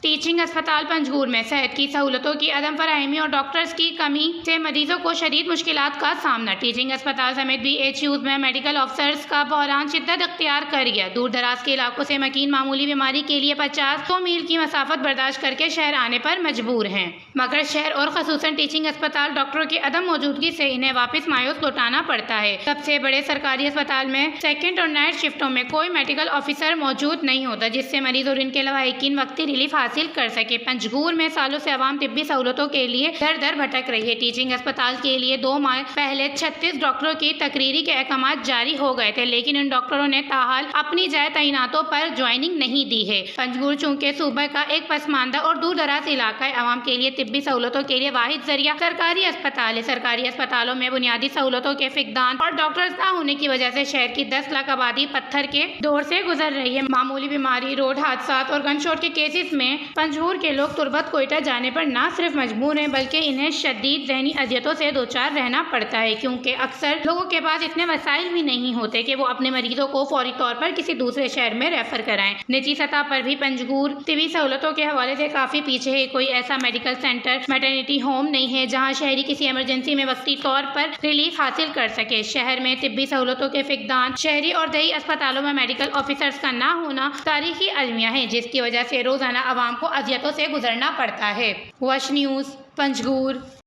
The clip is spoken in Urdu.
ٹیچنگ اسپتال پنجگور میں صحت کی سہولتوں کی عدم فراہمی اور ڈاکٹرز کی کمی سے مریضوں کو شدید مشکلات کا سامنا۔ ٹیچنگ اسپتال سمیت بی ایچ یوز میں میڈیکل آفیسرز کا بحران شدت اختیار کر گیا۔ دور دراز کے علاقوں سے مکین معمولی بیماری کے لیے 50-100 میل کی مسافت برداشت کر کے شہر آنے پر مجبور ہیں، مگر شہر اور خصوصاً ٹیچنگ اسپتال ڈاکٹروں کی عدم موجودگی سے انہیں واپس مایوس لوٹانا پڑتا ہے۔ سب سے بڑے سرکاری اسپتال میں سیکنڈ اور نائٹ شفٹوں میں کوئی میڈیکل آفیسر موجود نہیں ہوتا، جس سے مریض اور ان کے لواحقین وقتی ریلیف حاصل کر سکے۔ پنجگور میں سالوں سے عوام طبی سہولتوں کے لیے در در بھٹک رہی ہے۔ ٹیچنگ اسپتال کے لیے 2 ماہ پہلے 36 ڈاکٹروں کی تقرری کے احکامات جاری ہو گئے تھے، لیکن ان ڈاکٹروں نے تاحال اپنی جائے تعیناتوں پر جوائننگ نہیں دی ہے۔ پنجگور چونکہ صوبہ کا ایک پسماندہ اور دور دراز علاقہ ہے، عوام کے لیے طبی سہولتوں کے لیے واحد ذریعہ سرکاری اسپتال ہے۔ سرکاری اسپتالوں میں بنیادی سہولتوں کے فقدان اور ڈاکٹرز نہ ہونے کی وجہ سے شہر کی 10 لاکھ آبادی پتھر کے دور سے گزر رہی ہے۔ معمولی بیماری، روڈ حادثات اور گن شاٹ کے کیسز میں پنجگور کے لوگ تربت کوئٹہ جانے پر نہ صرف مجبور ہیں بلکہ انہیں شدید ذہنی اذیتوں سے دوچار رہنا پڑتا ہے، کیونکہ اکثر لوگوں کے پاس اتنے وسائل بھی نہیں ہوتے کہ وہ اپنے مریضوں کو فوری طور پر کسی دوسرے شہر میں ریفر کرائیں۔ نجی سطح پر بھی پنجگور طبی سہولتوں کے حوالے سے کافی پیچھے ہے۔ کوئی ایسا میڈیکل سینٹر، میٹرنیٹی ہوم نہیں ہے جہاں شہری کسی ایمرجنسی میں وقتی طور پر ریلیف حاصل کر سکے۔ شہر میں طبی سہولتوں کے فقدان، شہری اور دیہی اسپتالوں میں میڈیکل آفیسرز کا نہ ہونا تاریخی المیہ ہے، جس کی وجہ سے روزانہ عوام کو اذیتوں سے گزرنا پڑتا ہے۔ وش نیوز، پنجگور۔